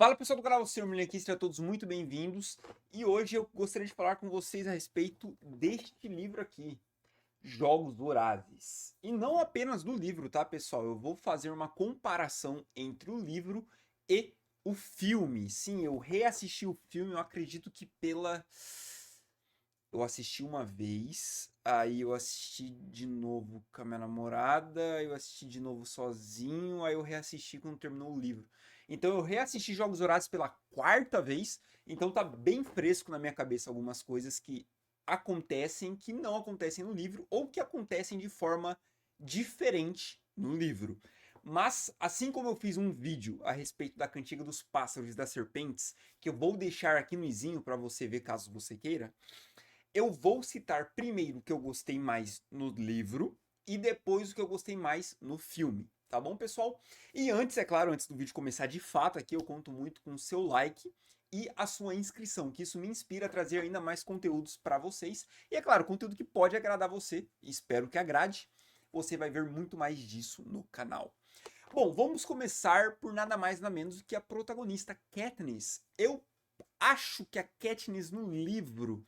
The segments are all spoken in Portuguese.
Fala pessoal do canal, Sr. Milho aqui, sejam todos muito bem-vindos. E hoje eu gostaria de falar com vocês a respeito deste livro aqui, Jogos Vorazes. E não apenas do livro, tá pessoal? Eu vou fazer uma comparação entre o livro e o filme. Sim, eu reassisti o filme, eu acredito que eu assisti uma vez, aí eu assisti de novo com a minha namorada, eu assisti de novo sozinho, aí eu reassisti quando terminou o livro. Então eu reassisti Jogos Vorazes pela quarta vez, então tá bem fresco na minha cabeça algumas coisas que acontecem que não acontecem no livro ou que acontecem de forma diferente no livro. Mas assim como eu fiz um vídeo a respeito da Cantiga dos Pássaros e das Serpentes, que eu vou deixar aqui no izinho para você ver caso você queira, eu vou citar primeiro o que eu gostei mais no livro e depois o que eu gostei mais no filme. Tá bom, pessoal? E antes, é claro, antes do vídeo começar de fato, aqui eu conto muito com o seu like e a sua inscrição, que isso me inspira a trazer ainda mais conteúdos para vocês. E é claro, conteúdo que pode agradar você, espero que agrade. Você vai ver muito mais disso no canal. Bom, vamos começar por nada mais nada menos do que a protagonista Katniss. Eu acho que a Katniss no livro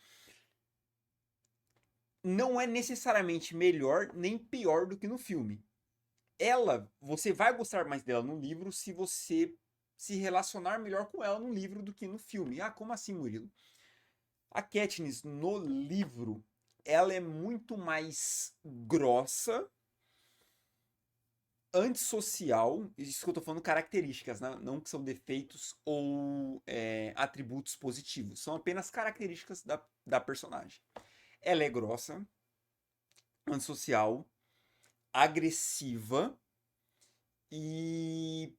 não é necessariamente melhor nem pior do que no filme. Você vai gostar mais dela no livro se você se relacionar melhor com ela no livro do que no filme. Ah, como assim, Murilo? A Katniss no livro, ela é muito mais grossa, antissocial, isso que eu tô falando características, né? Não que são defeitos ou atributos positivos, são apenas características da personagem. Ela é grossa, antissocial, agressiva e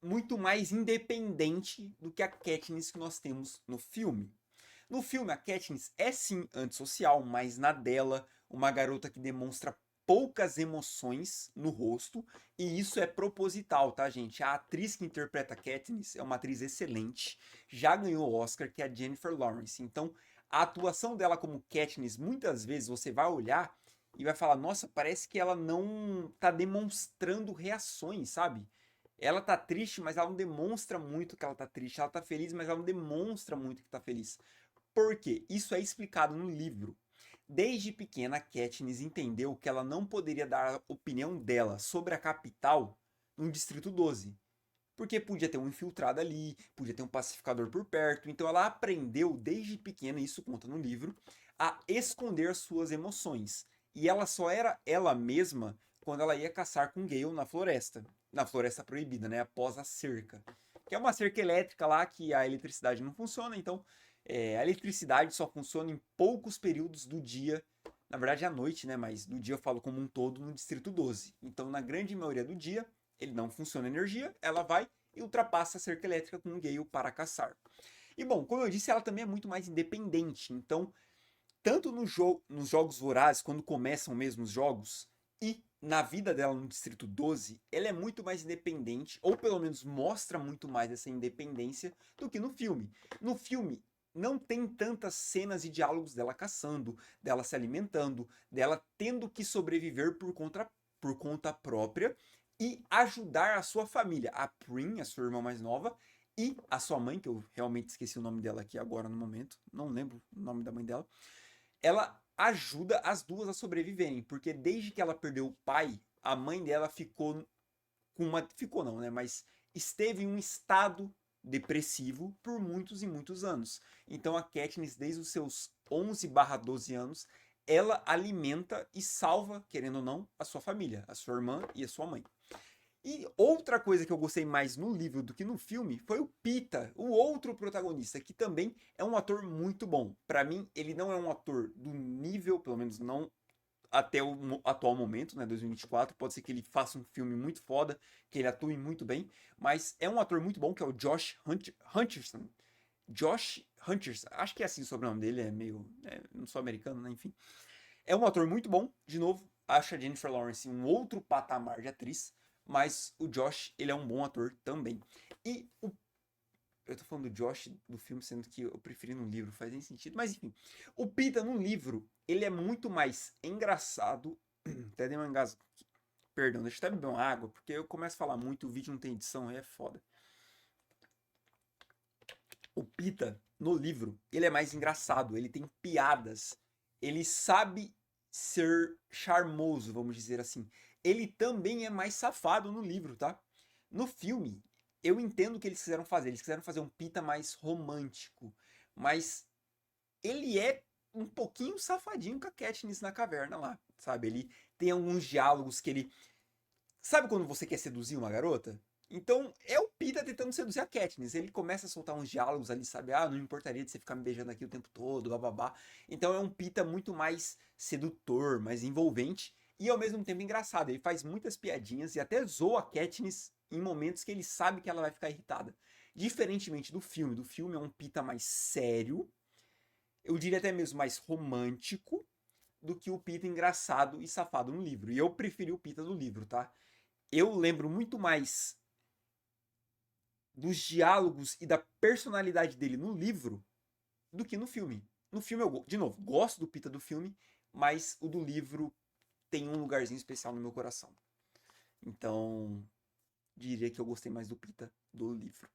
muito mais independente do que a Katniss que nós temos no filme. No filme, a Katniss é sim antissocial, mas na dela, uma garota que demonstra poucas emoções no rosto, e isso é proposital, tá, gente? A atriz que interpreta a Katniss é uma atriz excelente, já ganhou o Oscar, que é a Jennifer Lawrence. Então, a atuação dela como Katniss, muitas vezes você vai olhar e vai falar, nossa, parece que ela não tá demonstrando reações, sabe? Ela tá triste, mas ela não demonstra muito que ela tá triste. Ela tá feliz, mas ela não demonstra muito que tá feliz. Por quê? Isso é explicado no livro. Desde pequena, Katniss entendeu que ela não poderia dar a opinião dela sobre a capital no Distrito 12. Porque podia ter um infiltrado ali, podia ter um pacificador por perto. Então ela aprendeu desde pequena, isso conta no livro, a esconder suas emoções. E ela só era ela mesma quando ela ia caçar com Gale na floresta. Na floresta proibida, né? Após a cerca. Que é uma cerca elétrica lá que a eletricidade não funciona. Então a eletricidade só funciona em poucos períodos do dia. Na verdade, à noite, né? Mas do dia eu falo como um todo no Distrito 12. Então, na grande maioria do dia, ele não funciona a energia, ela vai e ultrapassa a cerca elétrica com um Gale para caçar. E bom, como eu disse, ela também é muito mais independente. Então, tanto nos Jogos Vorazes, quando começam mesmo os jogos, e na vida dela no Distrito 12, ela é muito mais independente, ou pelo menos mostra muito mais essa independência do que no filme. No filme, não tem tantas cenas e diálogos dela caçando, dela se alimentando, dela tendo que sobreviver por conta própria e ajudar a sua família, a Prim, a sua irmã mais nova, e a sua mãe, que eu realmente esqueci o nome dela aqui agora no momento, não lembro o nome da mãe dela. Ela ajuda as duas a sobreviverem, porque desde que ela perdeu o pai, a mãe dela ficou com uma. Ficou não, né? Mas esteve em um estado depressivo por muitos e muitos anos. Então a Katniss, desde os seus 11/12 anos, ela alimenta e salva, querendo ou não, a sua família, a sua irmã e a sua mãe. E outra coisa que eu gostei mais no livro do que no filme foi o Pita, o outro protagonista, que também é um ator muito bom. Para mim, ele não é um ator do nível, pelo menos não até o atual momento, né, 2024. Pode ser que ele faça um filme muito foda, que ele atue muito bem, mas é um ator muito bom, que é o Josh Hutcherson. Josh Hutcherson, acho que é assim o sobrenome dele, é meio. Não sou americano, né? Enfim. É um ator muito bom, de novo, acho a Jennifer Lawrence um outro patamar de atriz, mas o Josh, ele é um bom ator também. E eu tô falando do Josh do filme, sendo que eu preferi no livro, faz nem sentido, mas enfim. O Pita no livro, ele é muito mais engraçado, até dei uma engasgo. Perdão, deixa eu até beber uma água, porque eu começo a falar muito, o vídeo não tem edição, aí é foda. O Pita, no livro, ele é mais engraçado, ele tem piadas, ele sabe ser charmoso, vamos dizer assim. Ele também é mais safado no livro, tá? No filme, eu entendo o que eles quiseram fazer. Eles quiseram fazer um Pita mais romântico, mas ele é um pouquinho safadinho com a Katniss na caverna lá, sabe? Ele tem alguns diálogos que ele... Sabe quando você quer seduzir uma garota? Então, é o Pita tentando seduzir a Katniss. Ele começa a soltar uns diálogos ali, sabe? Ah, não importaria de você ficar me beijando aqui o tempo todo, bababá. Então é um Pita muito mais sedutor, mais envolvente e ao mesmo tempo engraçado. Ele faz muitas piadinhas e até zoa a Katniss em momentos que ele sabe que ela vai ficar irritada. Diferentemente do filme é um Pita mais sério, eu diria até mesmo mais romântico do que o Pita engraçado e safado no livro. E eu preferi o Pita do livro, tá? Eu lembro muito mais dos diálogos e da personalidade dele no livro do que no filme. No filme eu, de novo, gosto do Pita do filme, mas o do livro tem um lugarzinho especial no meu coração. Então, diria que eu gostei mais do Pita do livro.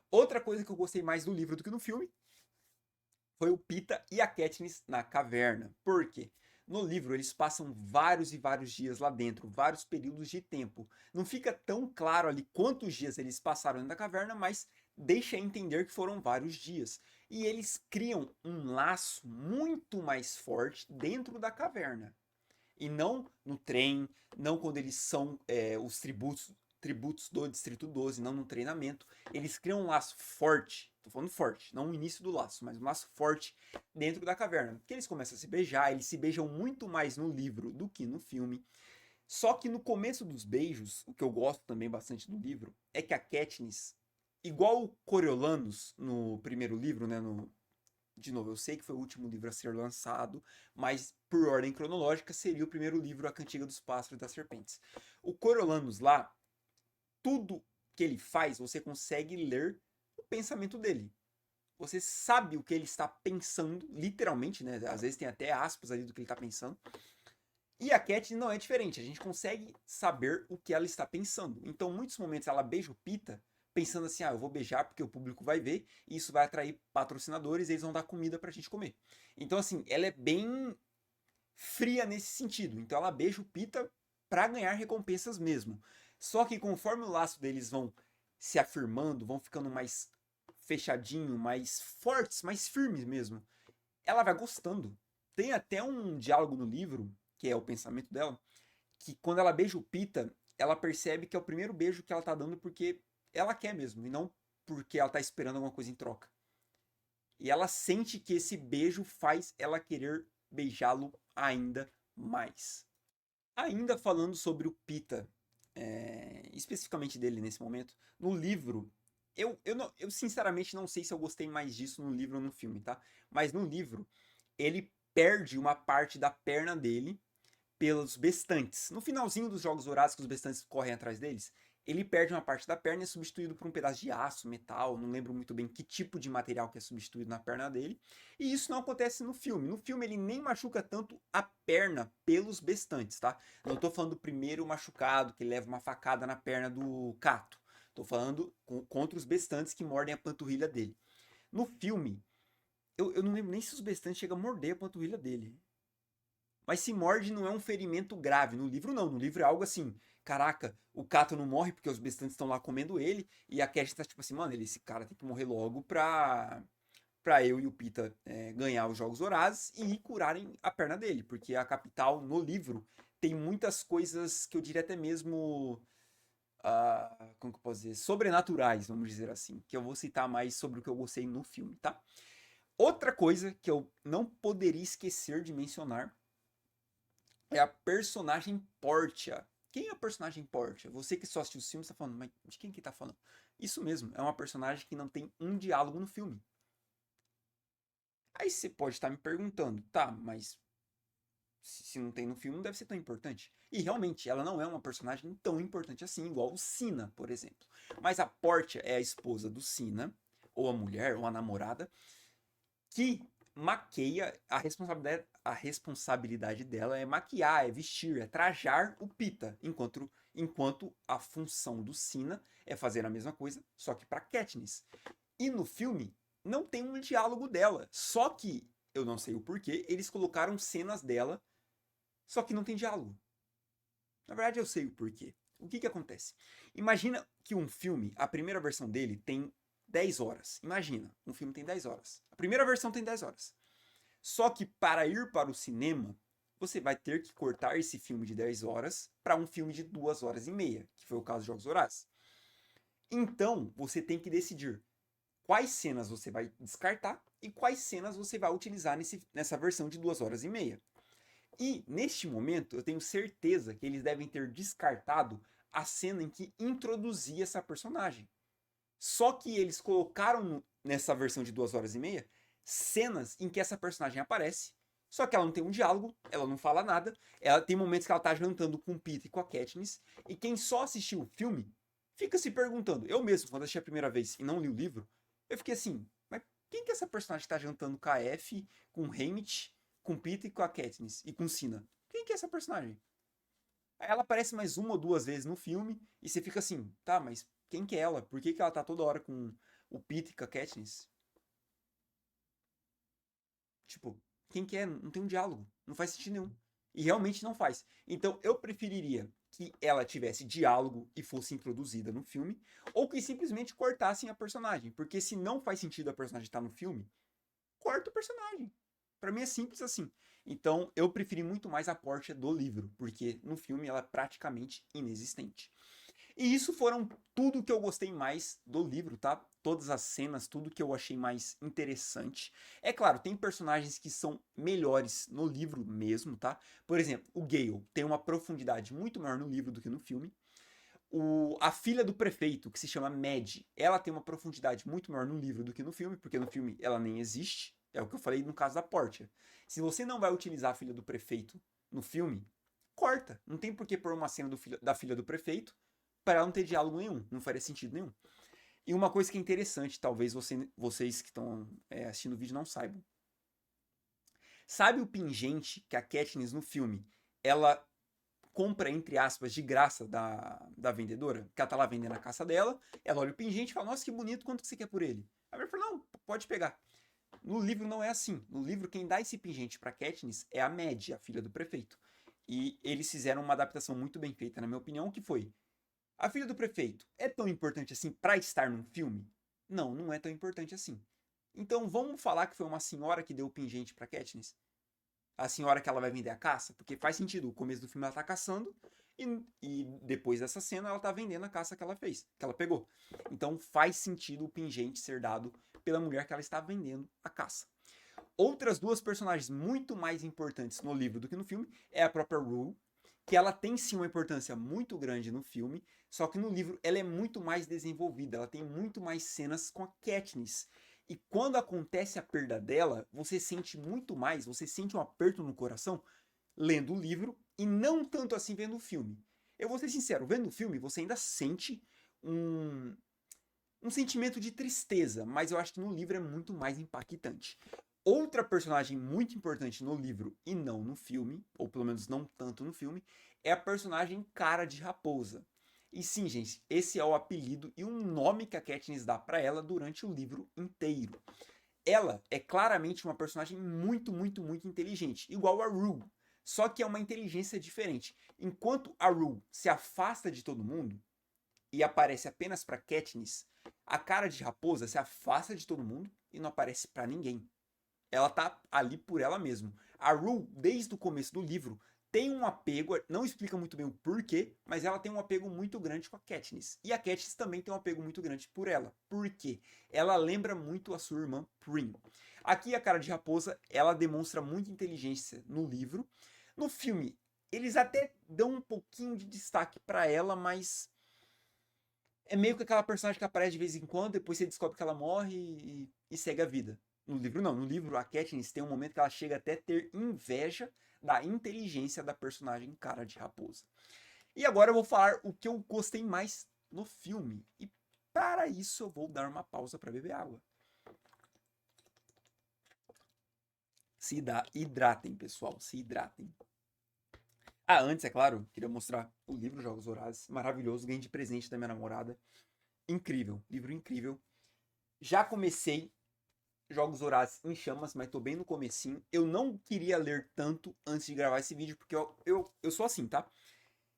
Outra coisa que eu gostei mais do livro do que no filme foi o Pita e a Katniss na caverna. Por quê? No livro eles passam vários e vários dias lá dentro, vários períodos de tempo. Não fica tão claro ali quantos dias eles passaram dentro da caverna, mas deixa entender que foram vários dias. E eles criam um laço muito mais forte dentro da caverna. E não no trem, não quando eles são os tributos do Distrito 12, não no treinamento. Eles criam um laço forte, tô falando forte, não o início do laço, mas um laço forte dentro da caverna. Porque eles começam a se beijar, eles se beijam muito mais no livro do que no filme. Só que no começo dos beijos, o que eu gosto também bastante do livro, é que a Katniss, igual o Coriolanus no primeiro livro, né, de novo, eu sei que foi o último livro a ser lançado, mas por ordem cronológica seria o primeiro livro, A Cantiga dos Pássaros e das Serpentes. O Coriolanus lá, tudo que ele faz, você consegue ler o pensamento dele. Você sabe o que ele está pensando, literalmente, né? Às vezes tem até aspas ali do que ele está pensando. E a Cat não é diferente, a gente consegue saber o que ela está pensando. Então, em muitos momentos ela beija o Pita pensando assim, ah, eu vou beijar porque o público vai ver, e isso vai atrair patrocinadores e eles vão dar comida pra gente comer. Então, assim, ela é bem fria nesse sentido. Então ela beija o Pita pra ganhar recompensas mesmo. Só que conforme o laço deles vão se afirmando, vão ficando mais fechadinho, mais fortes, mais firmes mesmo, ela vai gostando. Tem até um diálogo no livro, que é o pensamento dela, que quando ela beija o Pita, ela percebe que é o primeiro beijo que ela tá dando porque ela quer mesmo, e não porque ela tá esperando alguma coisa em troca. E ela sente que esse beijo faz ela querer beijá-lo ainda mais. Ainda falando sobre o Pita, especificamente dele nesse momento, no livro, eu sinceramente não sei se eu gostei mais disso no livro ou no filme, tá? Mas no livro, ele perde uma parte da perna dele pelos bestantes. No finalzinho dos Jogos Vorazes, que os bestantes correm atrás deles, ele perde uma parte da perna e é substituído por um pedaço de aço, metal, não lembro muito bem que tipo de material que é substituído na perna dele. E isso não acontece no filme. No filme ele nem machuca tanto a perna pelos bestantes, tá? Não tô falando do primeiro machucado, que leva uma facada na perna do Cato. Tô falando contra os bestantes que mordem a panturrilha dele. No filme, eu não lembro nem se os bestantes chegam a morder a panturrilha dele. Mas se morde não é um ferimento grave. No livro não. No livro é algo assim. Caraca, o Cato não morre porque os bestantes estão lá comendo ele. E a Cat tá tipo assim, mano, esse cara tem que morrer logo pra eu e o Pita ganhar os Jogos Vorazes e curarem a perna dele. Porque a capital, no livro, tem muitas coisas que eu diria até mesmo. Como que eu posso dizer? Sobrenaturais, vamos dizer assim. Que eu vou citar mais sobre o que eu gostei no filme, tá? Outra coisa que eu não poderia esquecer de mencionar é a personagem Portia. Quem é a personagem Portia? Você que só assistiu os filmes está falando, mas de quem que tá falando? Isso mesmo, é uma personagem que não tem um diálogo no filme. Aí você pode estar me perguntando, tá, mas se não tem no filme, não deve ser tão importante. E realmente, ela não é uma personagem tão importante assim, igual o Sina, por exemplo. Mas a Portia é a esposa do Sina, ou a mulher, ou a namorada, que maqueia, a responsabilidade dela é maquiar, é vestir, é trajar o Pita, enquanto a função do Sina é fazer a mesma coisa, só que para Katniss. E no filme, não tem um diálogo dela. Só que, eu não sei o porquê, eles colocaram cenas dela, só que não tem diálogo. Na verdade, eu sei o porquê. O que acontece? Imagina que um filme, a primeira versão dele tem 10 horas. Imagina, um filme tem 10 horas. A primeira versão tem 10 horas. Só que para ir para o cinema, você vai ter que cortar esse filme de 10 horas para um filme de 2 horas e meia, que foi o caso de Jogos Vorazes. Então, você tem que decidir quais cenas você vai descartar e quais cenas você vai utilizar nessa versão de 2 horas e meia. E, neste momento, eu tenho certeza que eles devem ter descartado a cena em que introduzia essa personagem. Só que eles colocaram nessa versão de 2 horas e meia cenas em que essa personagem aparece, só que ela não tem um diálogo, ela não fala nada, ela tem momentos que ela tá jantando com o Peter e com a Katniss, e quem só assistiu o filme fica se perguntando. Eu mesmo, quando assisti a primeira vez e não li o livro, eu fiquei assim, mas quem que essa personagem tá jantando com a F, com o Haymitch, com o Peter e com a Katniss e com o Cina? Quem que é essa personagem? Aí ela aparece mais uma ou duas vezes no filme e você fica assim, tá, mas quem que é ela? Por que ela tá toda hora com o Peter e com a Katniss? Tipo, quem que é? Não tem um diálogo. Não faz sentido nenhum. E realmente não faz. Então eu preferiria que ela tivesse diálogo e fosse introduzida no filme, ou que simplesmente cortassem a personagem. Porque se não faz sentido a personagem estar no filme, corta o personagem. Pra mim é simples assim. Então eu preferi muito mais a Portia do livro, porque no filme ela é praticamente inexistente. E isso foram tudo que eu gostei mais do livro, tá? Todas as cenas, tudo que eu achei mais interessante. É claro, tem personagens que são melhores no livro mesmo, tá? Por exemplo, o Gale tem uma profundidade muito maior no livro do que no filme. A filha do prefeito, que se chama Mad, ela tem uma profundidade muito maior no livro do que no filme, porque no filme ela nem existe. É o que eu falei no caso da Portia. Se você não vai utilizar a filha do prefeito no filme, corta. Não tem por que pôr uma cena da filha do prefeito para ela não ter diálogo nenhum. Não faria sentido nenhum. E uma coisa que é interessante, talvez vocês que estão assistindo o vídeo não saibam. Sabe o pingente que a Katniss no filme, ela compra, entre aspas, de graça da vendedora? Que ela tá lá vendendo a caça dela, ela olha o pingente e fala, nossa, que bonito, quanto que você quer por ele? A mulher fala, não, pode pegar. No livro não é assim. No livro, quem dá esse pingente pra Katniss é a Mad, a filha do prefeito. E eles fizeram uma adaptação muito bem feita, na minha opinião, que foi: a filha do prefeito é tão importante assim pra estar num filme? Não, não é tão importante assim. Então vamos falar que foi uma senhora que deu o pingente pra Katniss? A senhora que ela vai vender a caça? Porque faz sentido, o começo do filme ela tá caçando e depois dessa cena ela tá vendendo a caça que ela fez, que ela pegou. Então faz sentido o pingente ser dado pela mulher que ela está vendendo a caça. Outras duas personagens muito mais importantes no livro do que no filme é a própria Rue, que ela tem sim uma importância muito grande no filme, só que no livro ela é muito mais desenvolvida, ela tem muito mais cenas com a Katniss. E quando acontece a perda dela, você sente muito mais, você sente um aperto no coração lendo o livro e não tanto assim vendo o filme. Eu vou ser sincero, vendo o filme você ainda sente um, um sentimento de tristeza, mas eu acho que no livro é muito mais impactante. Outra personagem muito importante no livro e não no filme, ou pelo menos não tanto no filme, é a personagem Cara de Raposa. E sim, gente, esse é o apelido e um nome que a Katniss dá para ela durante o livro inteiro. Ela é claramente uma personagem muito, muito, muito inteligente, igual a Rue, só que é uma inteligência diferente. Enquanto a Rue se afasta de todo mundo e aparece apenas para Katniss, a Cara de Raposa se afasta de todo mundo e não aparece para ninguém. Ela tá ali por ela mesma. A Rue, desde o começo do livro, tem um apego, não explica muito bem o porquê, mas ela tem um apego muito grande com a Katniss. E a Katniss também tem um apego muito grande por ela. Por quê? Ela lembra muito a sua irmã Prim. Aqui a Cara de Raposa, ela demonstra muita inteligência no livro. No filme, eles até dão um pouquinho de destaque para ela, mas é meio que aquela personagem que aparece de vez em quando, depois você descobre que ela morre e segue a vida. No livro não, no livro a Katniss tem um momento que ela chega até a ter inveja da inteligência da personagem Cara de Raposa. E agora eu vou falar o que eu gostei mais no filme. E para isso eu vou dar uma pausa para beber água. Se hidratem, pessoal, se hidratem. Ah, antes, é claro, queria mostrar o livro Jogos Vorazes, maravilhoso, ganhei de presente da minha namorada. Incrível, livro incrível. Já comecei Jogos Vorazes em Chamas, mas tô bem no comecinho. Eu não queria ler tanto antes de gravar esse vídeo, porque eu sou assim, tá?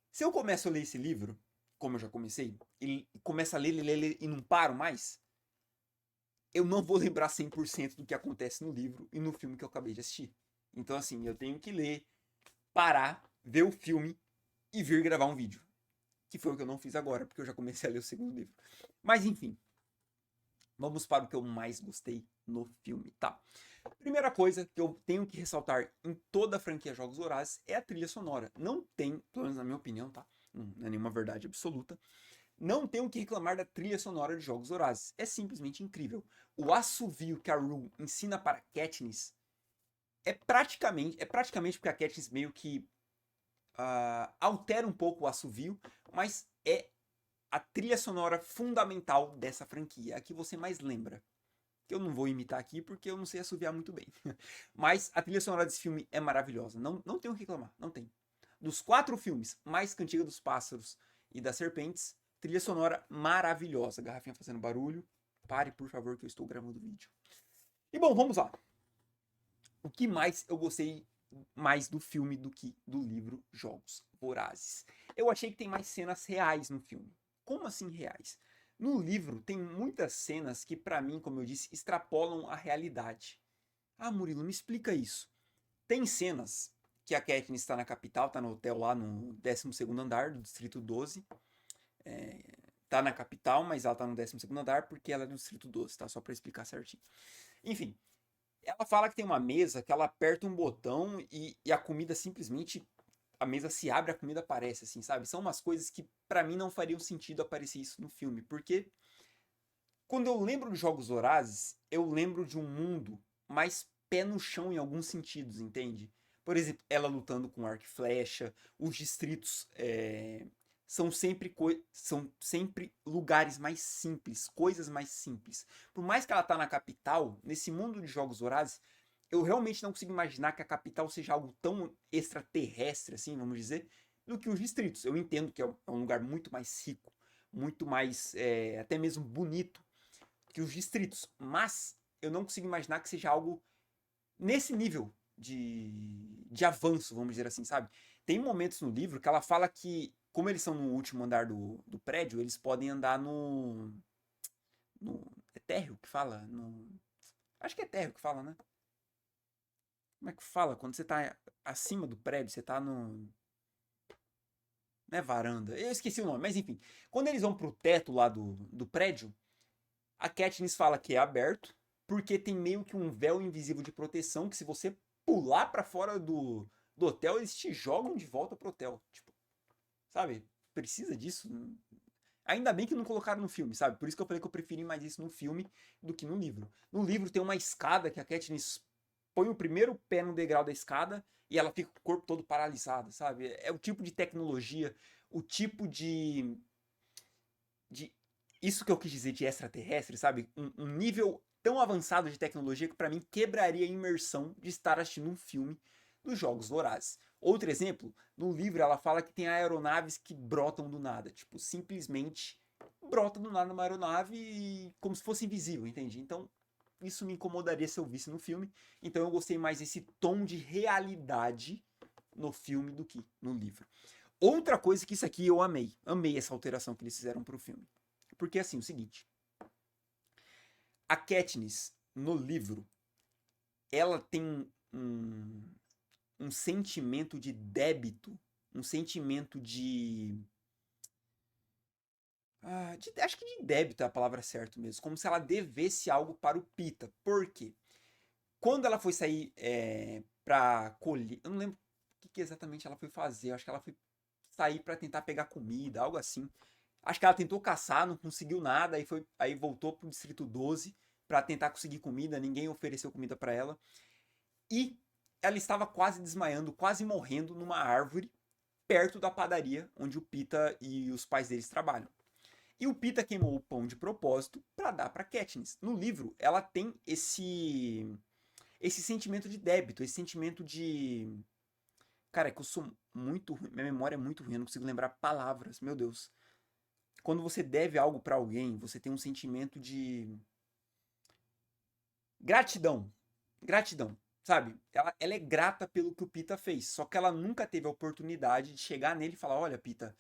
Se eu começo a ler esse livro, como eu já comecei, e começo a ler e não paro mais, eu não vou lembrar 100% do que acontece no livro e no filme que eu acabei de assistir. Então, assim, eu tenho que ler, parar, ver o filme e vir gravar um vídeo. Que foi o que eu não fiz agora, porque eu já comecei a ler o segundo livro. Mas, enfim, vamos para o que eu mais gostei no filme, tá? Primeira coisa que eu tenho que ressaltar em toda a franquia Jogos Vorazes é a trilha sonora. Não tem, pelo menos na minha opinião, tá? Não é nenhuma verdade absoluta. Não tenho que reclamar da trilha sonora de Jogos Vorazes. É simplesmente incrível. O assovio que a Rue ensina para Katniss é praticamente porque a Katniss meio que altera um pouco o assovio, mas é a trilha sonora fundamental dessa franquia, a que você mais lembra. Que eu não vou imitar aqui porque eu não sei assoviar muito bem. Mas a trilha sonora desse filme é maravilhosa. Não tenho o que reclamar, não tem. Dos 4 filmes, mais Cantiga dos Pássaros e das Serpentes, trilha sonora maravilhosa. Garrafinha fazendo barulho. Pare, por favor, que eu estou gravando o vídeo. E bom, vamos lá. O que mais eu gostei mais do filme do que do livro Jogos Vorazes? Eu achei que tem mais cenas reais no filme. Como assim reais? No livro tem muitas cenas que, pra mim, como eu disse, extrapolam a realidade. Ah, Murilo, me explica isso. Tem cenas que a Katniss está na capital, tá no hotel lá no 12º andar do Distrito 12. Tá na capital, mas ela tá no 12º andar porque ela é do Distrito 12, tá? Só pra explicar certinho. Enfim, ela fala que tem uma mesa que ela aperta um botão e a comida simplesmente. A mesa se abre, a comida aparece, assim, sabe? São umas coisas que pra mim não fariam sentido aparecer isso no filme, porque quando eu lembro de Jogos Vorazes, eu lembro de um mundo mais pé no chão em alguns sentidos, entende? Por exemplo, ela lutando com arco e flecha, os distritos são sempre lugares mais simples, coisas mais simples. Por mais que ela tá na capital, nesse mundo de Jogos Vorazes, eu realmente não consigo imaginar que a capital seja algo tão extraterrestre, assim, vamos dizer, do que os distritos. Eu entendo que é um lugar muito mais rico, muito mais, até mesmo bonito que os distritos, mas eu não consigo imaginar que seja algo nesse nível de avanço, vamos dizer assim, sabe? Tem momentos no livro que ela fala que, como eles são no último andar do prédio, eles podem andar no. É térreo que fala? Acho que é térreo que fala, né? Como é que fala? Quando você tá acima do prédio, você tá no. Não é varanda. Eu esqueci o nome, mas enfim. Quando eles vão pro teto lá do prédio, a Katniss fala que é aberto, porque tem meio que um véu invisível de proteção que se você pular pra fora do hotel, eles te jogam de volta pro hotel. Tipo, sabe? Precisa disso? Ainda bem que não colocaram no filme, sabe? Por isso que eu falei que eu preferi mais isso no filme do que no livro. No livro tem uma escada que a Katniss põe o primeiro pé no degrau da escada e ela fica com o corpo todo paralisado, sabe? É o tipo de tecnologia, o tipo de isso que eu quis dizer de extraterrestre, sabe? Um nível tão avançado de tecnologia que pra mim quebraria a imersão de estar assistindo um filme dos Jogos Vorazes. Outro exemplo, no livro ela fala que tem aeronaves que brotam do nada, tipo, simplesmente brota do nada uma aeronave como se fosse invisível, entende? Então, isso me incomodaria se eu visse no filme. Então eu gostei mais desse tom de realidade no filme do que no livro. Outra coisa que isso aqui eu amei. Amei essa alteração que eles fizeram pro filme. Porque assim, o seguinte. A Katniss, no livro, ela tem um sentimento de débito. Um sentimento acho que de débito é a palavra certa mesmo. Como se ela devesse algo para o Pita. Por quê? Quando ela foi sair pra colher. Eu não lembro o que exatamente ela foi fazer. Eu acho que ela foi sair para tentar pegar comida, algo assim. Acho que ela tentou caçar, não conseguiu nada, aí voltou pro distrito 12 para tentar conseguir comida, ninguém ofereceu comida para ela. E ela estava quase desmaiando, quase morrendo numa árvore perto da padaria onde o Pita e os pais deles trabalham. E o Pita queimou o pão de propósito para dar para Katniss. No livro, ela tem esse sentimento de débito, esse sentimento de cara, é que eu sou muito ruim, minha memória é muito ruim, eu não consigo lembrar palavras, meu Deus. Quando você deve algo pra alguém, você tem um sentimento Gratidão. Gratidão. Sabe? Ela é grata pelo que o Pita fez. Só que ela nunca teve a oportunidade de chegar nele e falar: Olha, Pita,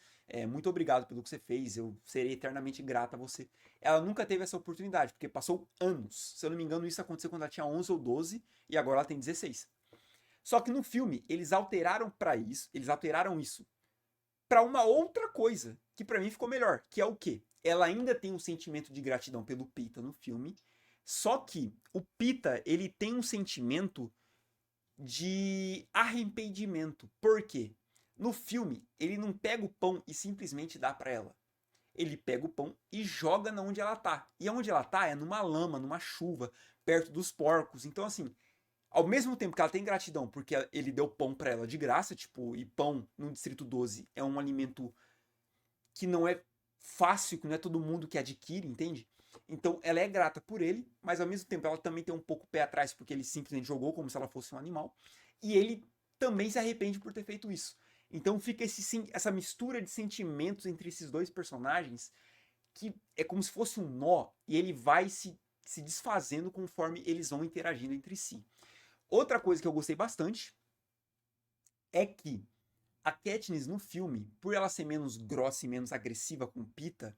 muito obrigado pelo que você fez. Eu serei eternamente grata a você. Ela nunca teve essa oportunidade, porque passou anos. Se eu não me engano, isso aconteceu quando ela tinha 11 ou 12 e agora ela tem 16. Só que no filme, eles alteraram isso para uma outra coisa, que para mim ficou melhor, que é o quê? Ela ainda tem um sentimento de gratidão pelo Pita no filme, só que o Pita, ele tem um sentimento de arrependimento. Por quê? No filme, ele não pega o pão e simplesmente dá para ela. Ele pega o pão e joga na onde ela tá. E onde ela tá é numa lama, numa chuva, perto dos porcos. Então, assim, ao mesmo tempo que ela tem gratidão porque ele deu pão para ela de graça, tipo, e pão no Distrito 12 é um alimento que não é fácil, que não é todo mundo que adquire, entende? Então ela é grata por ele, mas ao mesmo tempo ela também tem um pouco o pé atrás porque ele simplesmente jogou como se ela fosse um animal. E ele também se arrepende por ter feito isso. Então fica essa mistura de sentimentos entre esses dois personagens que é como se fosse um nó e ele vai se desfazendo conforme eles vão interagindo entre si. Outra coisa que eu gostei bastante é que a Katniss no filme, por ela ser menos grossa e menos agressiva com o Pita,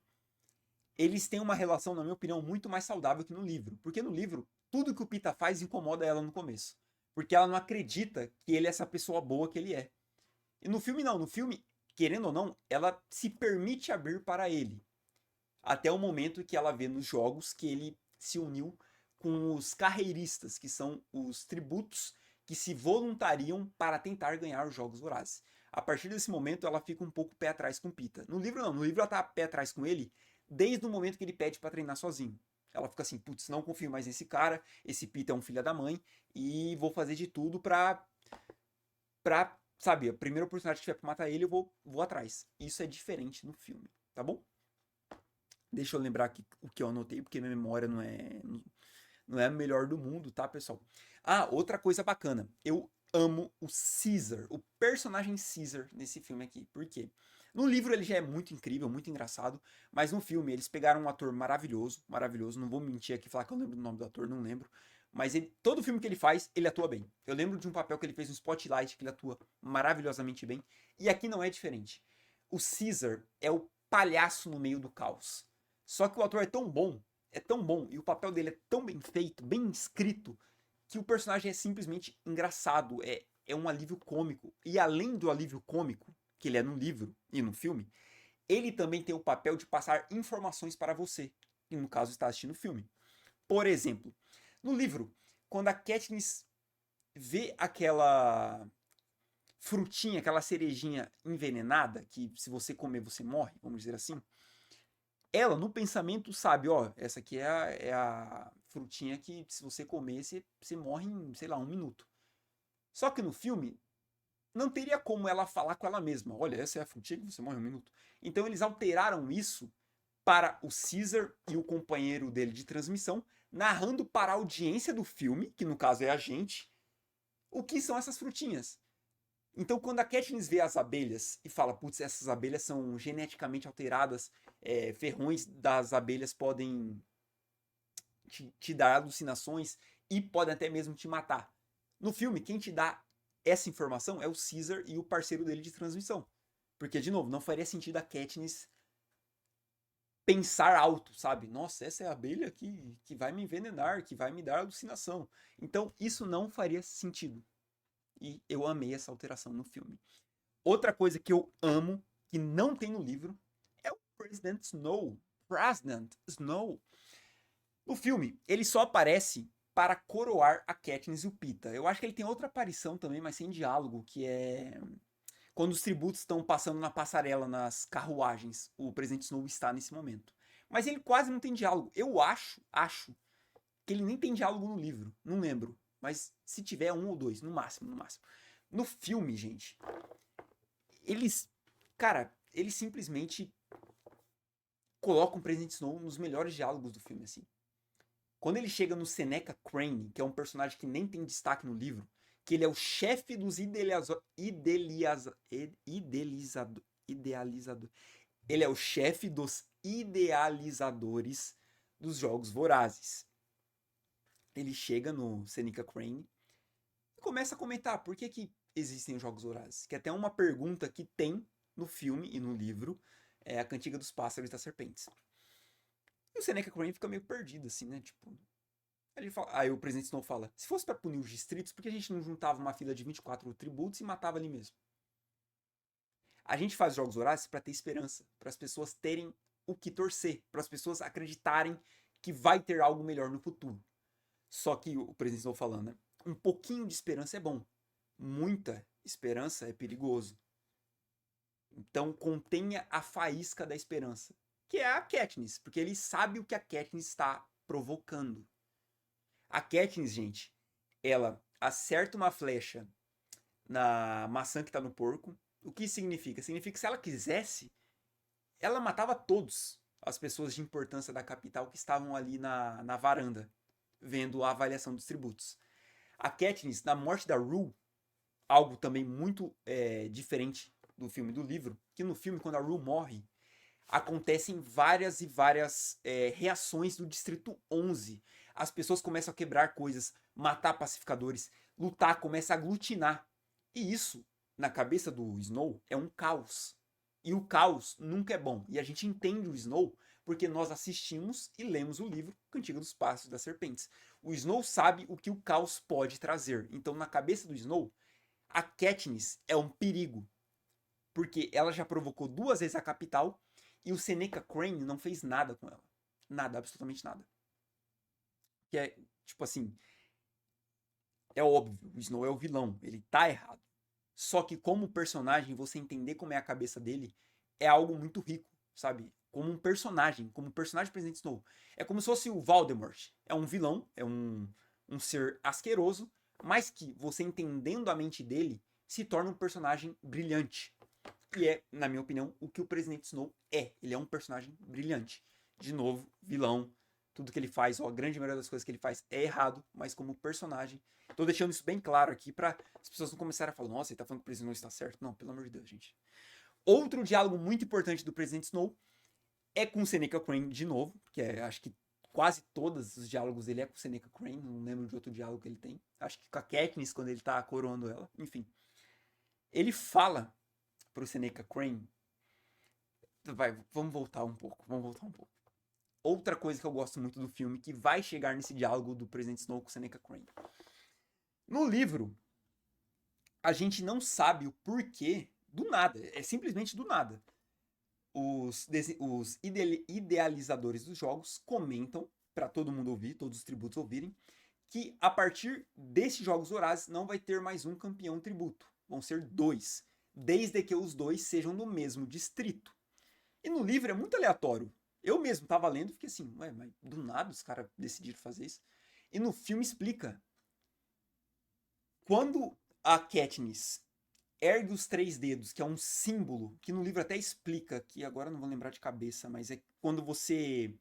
eles têm uma relação, na minha opinião, muito mais saudável que no livro. Porque no livro, tudo que o Pita faz incomoda ela no começo. Porque ela não acredita que ele é essa pessoa boa que ele é. E no filme não, no filme, querendo ou não, ela se permite abrir para ele. Até o momento que ela vê nos jogos que ele se uniu com os carreiristas, que são os tributos que se voluntariam para tentar ganhar os Jogos Vorazes. A partir desse momento, ela fica um pouco pé atrás com Pita. No livro, não. No livro, ela tá pé atrás com ele desde o momento que ele pede para treinar sozinho. Ela fica assim, putz, não confio mais nesse cara, esse Pita é um filho da mãe, e vou fazer de tudo pra sabe, a primeira oportunidade que tiver pra matar ele, eu vou atrás. Isso é diferente no filme, tá bom? Deixa eu lembrar aqui o que eu anotei, porque minha memória não é a melhor do mundo, tá, pessoal? Ah, outra coisa bacana. Eu amo o Caesar, o personagem Caesar nesse filme aqui. Por quê? No livro ele já é muito incrível, muito engraçado, mas no filme eles pegaram um ator maravilhoso, maravilhoso. Não vou mentir aqui e falar que eu lembro do nome do ator, não lembro. Mas todo filme que ele faz, ele atua bem. Eu lembro de um papel que ele fez no Spotlight, que ele atua maravilhosamente bem. E aqui não é diferente. O Caesar é o palhaço no meio do caos. Só que o ator é tão bom, e o papel dele é tão bem feito, bem escrito, que o personagem é simplesmente engraçado, é um alívio cômico. E além do alívio cômico, que ele é no livro e no filme, ele também tem o papel de passar informações para você, que no caso está assistindo o filme. Por exemplo, no livro, quando a Katniss vê aquela frutinha, aquela cerejinha envenenada, que se você comer você morre, vamos dizer assim, ela, no pensamento, sabe, ó, essa aqui é a frutinha que se você comer, você morre em, sei lá, 1 minuto. Só que no filme, não teria como ela falar com ela mesma, olha, essa é a frutinha que você morre em 1 minuto. Então eles alteraram isso para o Caesar e o companheiro dele de transmissão, narrando para a audiência do filme, que no caso é a gente, o que são essas frutinhas. Então, quando a Katniss vê as abelhas e fala, putz, essas abelhas são geneticamente alteradas, ferrões das abelhas podem te dar alucinações e podem até mesmo te matar. No filme, quem te dá essa informação é o Caesar e o parceiro dele de transmissão. Porque, de novo, não faria sentido a Katniss pensar alto, sabe? Nossa, essa é a abelha que vai me envenenar, que vai me dar alucinação. Então, isso não faria sentido. E eu amei essa alteração no filme. Outra coisa que eu amo, que não tem no livro, é o President Snow. President Snow. No filme, ele só aparece para coroar a Katniss e o Pita. Eu acho que ele tem outra aparição também, mas sem diálogo, que é quando os tributos estão passando na passarela, nas carruagens. O President Snow está nesse momento. Mas ele quase não tem diálogo. Eu acho que ele nem tem diálogo no livro. Não lembro. Mas se tiver, um ou dois, no máximo, no máximo. No filme, gente, eles, cara, eles simplesmente colocam o President Snow nos melhores diálogos do filme, assim. Quando ele chega no Seneca Crane, que é um personagem que nem tem destaque no livro, que ele é o chefe dos ele é o chefe dos idealizadores dos Jogos Vorazes. ele chega no Seneca Crane e começa a comentar por que existem os Jogos Vorazes. Que é até uma pergunta que tem no filme e no livro, é a Cantiga dos Pássaros e das Serpentes. E o Seneca Crane fica meio perdido, assim, né? Tipo, aí o presidente Snow fala, se fosse pra punir os distritos, por que a gente não juntava uma fila de 24 tributos e matava ali mesmo? A gente faz Jogos Vorazes pra ter esperança, para as pessoas terem o que torcer, para as pessoas acreditarem que vai ter algo melhor no futuro. Só que o presidente Snow falando, né? Um pouquinho de esperança é bom. Muita esperança é perigoso. Então contenha a faísca da esperança, que é a Katniss, porque ele sabe o que a Katniss está provocando. A Katniss, gente, ela acerta uma flecha na maçã que está no porco. O que significa? Significa que se ela quisesse, ela matava todos as pessoas de importância da capital que estavam ali na varanda, vendo a avaliação dos tributos. A Katniss, na morte da Rue, algo também muito diferente do filme e do livro, que no filme, quando a Rue morre, acontecem várias e várias reações do Distrito 11. As pessoas começam a quebrar coisas, matar pacificadores, lutar, começa a aglutinar. E isso, na cabeça do Snow, é um caos. E o caos nunca é bom. E a gente entende o Snow porque nós assistimos e lemos o livro Cantiga dos Pássaros e das Serpentes. O Snow sabe o que o caos pode trazer. Então, na cabeça do Snow, a Katniss é um perigo. Porque ela já provocou 2 vezes a capital e o Seneca Crane não fez nada com ela. Nada, absolutamente nada. Que é, tipo assim, é óbvio, o Snow é o vilão, ele tá errado. Só que como personagem, você entender como é a cabeça dele é algo muito rico, sabe? Como personagem do Presidente Snow. É como se fosse o Voldemort. É um vilão, é um ser asqueroso, mas que você entendendo a mente dele, se torna um personagem brilhante. E é, na minha opinião, o que o Presidente Snow é. Ele é um personagem brilhante. De novo, vilão. Tudo que ele faz, ou a grande maioria das coisas que ele faz é errado, mas como personagem. Tô deixando isso bem claro aqui para as pessoas não começarem a falar, nossa, ele tá falando que o Presidente Snow está certo. Não, pelo amor de Deus, gente. Outro diálogo muito importante do Presidente Snow é com o Seneca Crane de novo, que acho que quase todos os diálogos dele é com o Seneca Crane, não lembro de outro diálogo que ele tem. Acho que com a Katniss, quando ele tá coroando ela, enfim. Ele fala pro Seneca Crane, vamos voltar um pouco. Outra coisa que eu gosto muito do filme, que vai chegar nesse diálogo do Presidente Snow com o Seneca Crane. No livro, a gente não sabe o porquê do nada, é simplesmente do nada. Os idealizadores dos jogos comentam, para todo mundo ouvir, todos os tributos ouvirem, que a partir desses Jogos Vorazes não vai ter mais um campeão tributo, vão ser 2, desde que os 2 sejam no mesmo distrito. E no livro é muito aleatório. Eu mesmo tava lendo e fiquei assim, ué, mas do nada os caras decidiram fazer isso. E no filme explica. Quando a Katniss ergue os 3 dedos, que é um símbolo, que no livro até explica, que agora não vou lembrar de cabeça, mas é quando você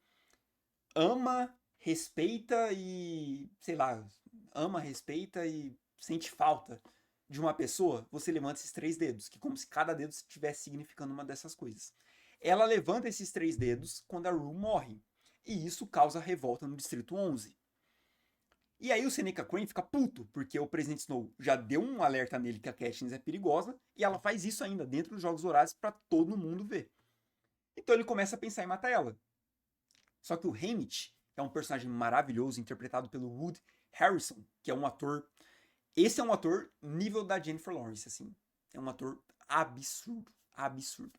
ama, respeita e, sei lá, ama, respeita e sente falta de uma pessoa, você levanta esses 3 dedos, que como se cada dedo estivesse significando uma dessas coisas. Ela levanta esses 3 dedos quando a Rue morre, e isso causa revolta no Distrito 11. E aí o Seneca Crane fica puto, porque o Presidente Snow já deu um alerta nele que a Katniss é perigosa, e ela faz isso ainda dentro dos Jogos Vorazes para todo mundo ver. Então ele começa a pensar em matar ela. Só que o Haymitch é um personagem maravilhoso, interpretado pelo Woody Harrelson, que é um ator... Esse é um ator nível da Jennifer Lawrence, assim. É um ator absurdo, absurdo.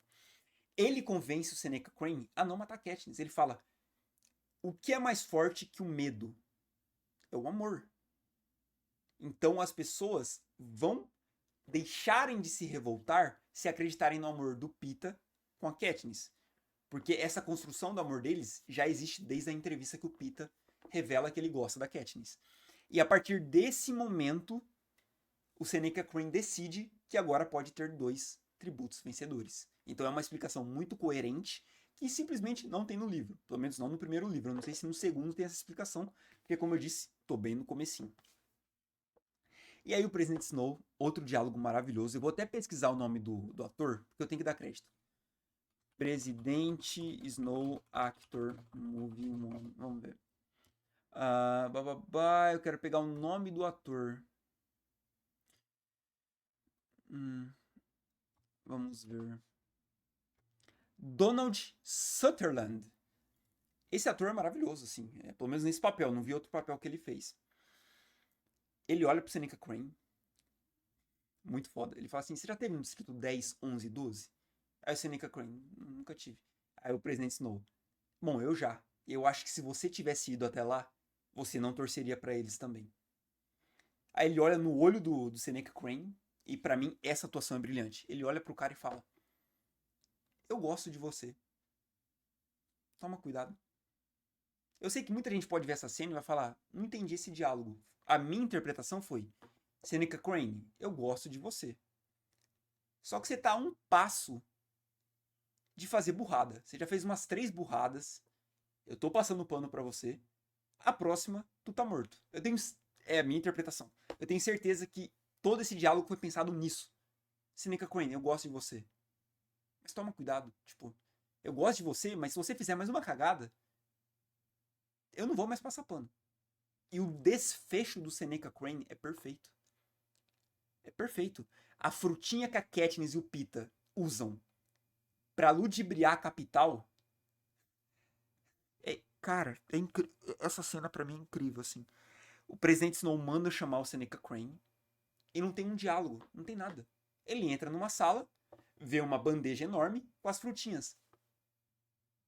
Ele convence o Seneca Crane a não matar Katniss. Ele fala, o que é mais forte que o medo? É o amor. Então as pessoas vão deixarem de se revoltar se acreditarem no amor do Pita com a Katniss. Porque essa construção do amor deles já existe desde a entrevista que o Pita revela que ele gosta da Katniss. E a partir desse momento, o Seneca Crane decide que agora pode ter 2 tributos vencedores. Então é uma explicação muito coerente que simplesmente não tem no livro. Pelo menos não no primeiro livro. Eu não sei se no segundo tem essa explicação, porque como eu disse, tô bem no comecinho. E aí o Presidente Snow, outro diálogo maravilhoso. Eu vou até pesquisar o nome do ator, porque eu tenho que dar crédito. Presidente Snow Actor Movie 1. Vamos ver. Eu quero pegar o nome do ator. Vamos ver. Donald Sutherland. Esse ator é maravilhoso, assim. Pelo menos nesse papel. Não vi outro papel que ele fez. Ele olha pro Seneca Crane. Muito foda. Ele fala assim: você já teve um distrito 10, 11, 12? Aí o Seneca Crane: nunca tive. Aí o presidente Snow: bom, eu já. Eu acho que se você tivesse ido até lá, você não torceria pra eles também. Aí ele olha no olho do Seneca Crane. E pra mim, essa atuação é brilhante. Ele olha pro cara e fala: eu gosto de você. Toma cuidado. Eu sei que muita gente pode ver essa cena e vai falar: não entendi esse diálogo. A minha interpretação foi: Seneca Crane, eu gosto de você. Só que você tá a um passo de fazer burrada. Você já fez umas 3 burradas. Eu tô passando pano pra você. A próxima, tu tá morto. Eu tenho. É a minha interpretação. Eu tenho certeza que todo esse diálogo foi pensado nisso. Seneca Crane, eu gosto de você. Mas toma cuidado. Tipo, eu gosto de você, mas se você fizer mais uma cagada, eu não vou mais passar pano. E o desfecho do Seneca Crane é perfeito. É perfeito. A frutinha que a Katniss e o Pita usam pra ludibriar a capital. Cara, essa cena pra mim é incrível, assim. O presidente Snow manda chamar o Seneca Crane e não tem um diálogo, não tem nada. Ele entra numa sala, vê uma bandeja enorme com as frutinhas.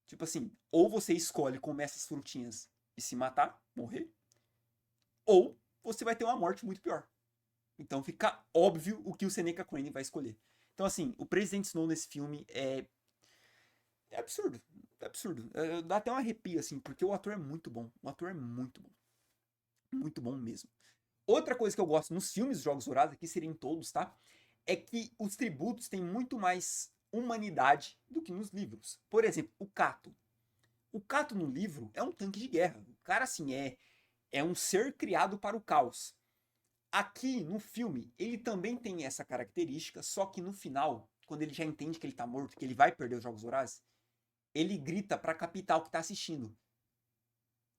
Tipo assim, ou você escolhe comer essas frutinhas e se matar, morrer, ou você vai ter uma morte muito pior. Então fica óbvio o que o Seneca Crane vai escolher. Então, assim, o Presidente Snow nesse filme é absurdo. É absurdo. Dá até um arrepio, assim, porque o ator é muito bom. O ator é muito bom. Muito bom mesmo. Outra coisa que eu gosto nos filmes dos Jogos Vorazes, aqui seriam todos, tá? É que os tributos têm muito mais humanidade do que nos livros. Por exemplo, o Cato. O Cato no livro é um tanque de guerra. O cara, assim, é um ser criado para o caos. Aqui no filme, ele também tem essa característica, só que no final, quando ele já entende que ele tá morto, que ele vai perder os Jogos Vorazes, ele grita pra capital que tá assistindo.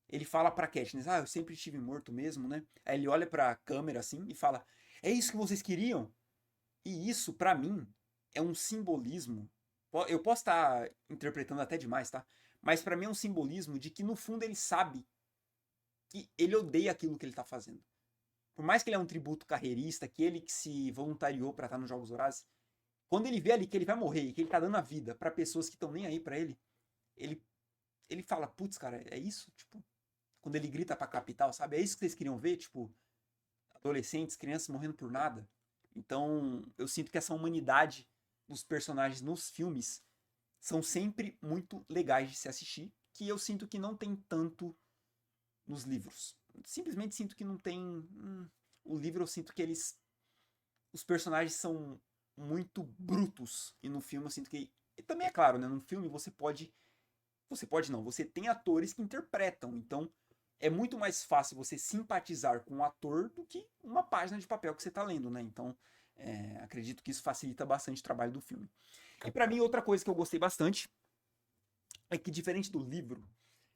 Ele fala pra Katniss: eu sempre estive morto mesmo, né? Aí ele olha pra câmera assim e fala: é isso que vocês queriam? E isso, pra mim, é um simbolismo. Eu posso estar interpretando até demais, tá? Mas pra mim é um simbolismo de que no fundo ele sabe que ele odeia aquilo que ele tá fazendo. Por mais que ele é um tributo carreirista, que ele que se voluntariou pra estar nos Jogos Vorazes, quando ele vê ali que ele vai morrer e que ele tá dando a vida pra pessoas que estão nem aí pra ele, ele, ele fala: putz, cara, é isso? Tipo, quando ele grita pra capital, sabe? É isso que vocês queriam ver? Tipo, adolescentes, crianças morrendo por nada. Então, eu sinto que essa humanidade dos personagens nos filmes são sempre muito legais de se assistir, que eu sinto que não tem tanto nos livros. Simplesmente sinto que não tem. O livro eu sinto que os personagens são muito brutos e no filme eu sinto que e também é claro, né? No filme você pode não, você tem atores que interpretam, então é muito mais fácil você simpatizar com o ator do que uma página de papel que você está lendo, né? Então, acredito que isso facilita bastante o trabalho do filme. E para mim, outra coisa que eu gostei bastante é que, diferente do livro,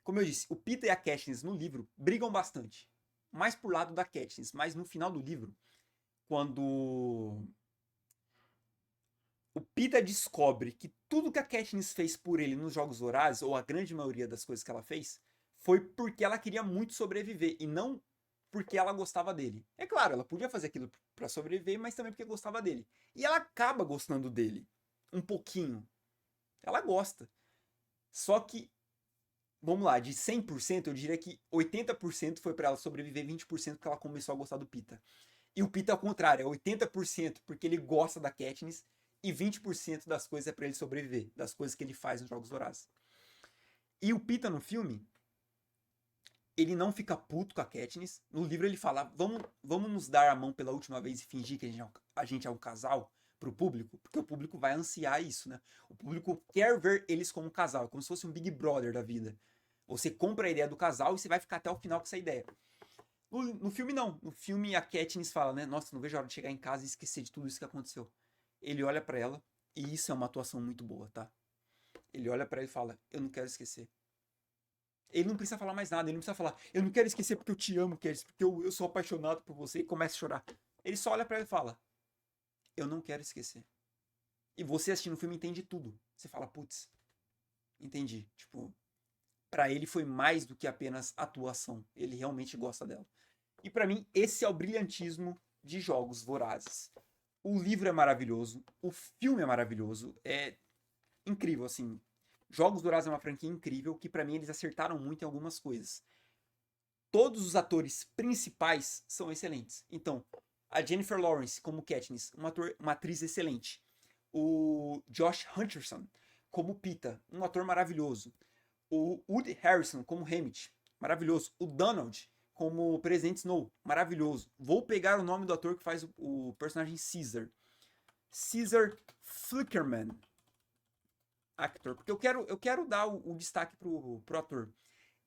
como eu disse, o Peter e a Katniss no livro brigam bastante. Mais por lado da Katniss, mas no final do livro, quando o Peter descobre que tudo que a Katniss fez por ele nos Jogos Vorazes, ou a grande maioria das coisas que ela fez, foi porque ela queria muito sobreviver e não porque ela gostava dele. É claro, ela podia fazer aquilo para sobreviver, mas também porque gostava dele. E ela acaba gostando dele. Um pouquinho. Ela gosta. Só que, vamos lá, de 100%, eu diria que 80% foi para ela sobreviver, 20% porque ela começou a gostar do Pita. E o Pita é o contrário, é 80% porque ele gosta da Katniss e 20% das coisas é para ele sobreviver, das coisas que ele faz nos Jogos Vorazes. E o Pita no filme, ele não fica puto com a Katniss. No livro ele fala: vamos nos dar a mão pela última vez e fingir que a gente é um casal pro público, porque o público vai ansiar isso, né? O público quer ver eles como um casal, como se fosse um Big Brother da vida. Você compra a ideia do casal e você vai ficar até o final com essa ideia. No filme, não. No filme, a Katniss fala, né? Nossa, não vejo a hora de chegar em casa e esquecer de tudo isso que aconteceu. Ele olha pra ela, e isso é uma atuação muito boa, tá? Ele olha pra ela e fala: eu não quero esquecer. Ele não precisa falar mais nada, ele não precisa falar, eu não quero esquecer porque eu te amo, Katniss, porque eu sou apaixonado por você, e começa a chorar. Ele só olha pra ela e fala, eu não quero esquecer. E você assistindo o filme entende tudo. Você fala, putz, entendi. Tipo, pra ele foi mais do que apenas atuação. Ele realmente gosta dela. E pra mim, esse é o brilhantismo de Jogos Vorazes. O livro é maravilhoso, o filme é maravilhoso, é incrível, assim. Jogos Vorazes é uma franquia incrível que pra mim eles acertaram muito em algumas coisas. Todos os atores principais são excelentes. Então, a Jennifer Lawrence como Katniss, uma atriz excelente. O Josh Hutcherson como Pita, um ator maravilhoso. O Woody Harrelson como Hammett, maravilhoso. O Donald como Presidente Snow, maravilhoso. Vou pegar o nome do ator que faz o personagem Caesar. Caesar Flickerman, actor, porque eu quero dar o destaque pro ator.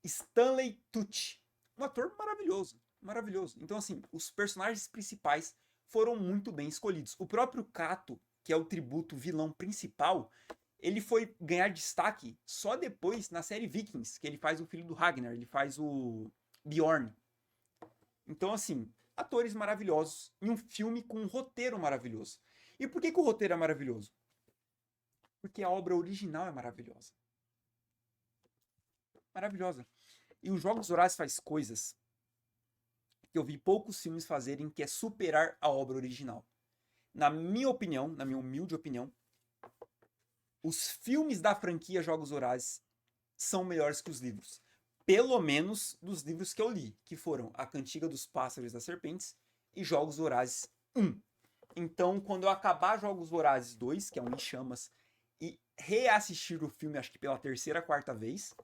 Stanley Tucci, um ator maravilhoso, maravilhoso. Então, assim, os personagens principais foram muito bem escolhidos. O próprio Kato, que é o tributo vilão principal, ele foi ganhar destaque só depois na série Vikings, que ele faz o filho do Ragnar, ele faz o Bjorn. Então, assim, atores maravilhosos em um filme com um roteiro maravilhoso. E por que o roteiro é maravilhoso? Porque a obra original é maravilhosa. Maravilhosa. E os Jogos Vorazes faz coisas que eu vi poucos filmes fazerem, que é superar a obra original. Na minha opinião, na minha humilde opinião, os filmes da franquia Jogos Vorazes são melhores que os livros. Pelo menos dos livros que eu li, que foram A Cantiga dos Pássaros e das Serpentes e Jogos Vorazes 1. Então, quando eu acabar Jogos Vorazes 2, que é um Em Chamas, e reassistir o filme, acho que pela terceira, quarta vez,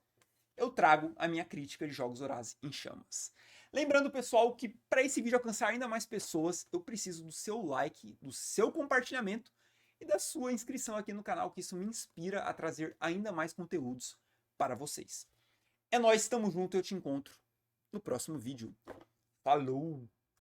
eu trago a minha crítica de Jogos Vorazes em Chamas. Lembrando, pessoal, que para esse vídeo alcançar ainda mais pessoas, eu preciso do seu like, do seu compartilhamento e da sua inscrição aqui no canal, que isso me inspira a trazer ainda mais conteúdos para vocês. É nóis, tamo junto, eu te encontro no próximo vídeo. Falou!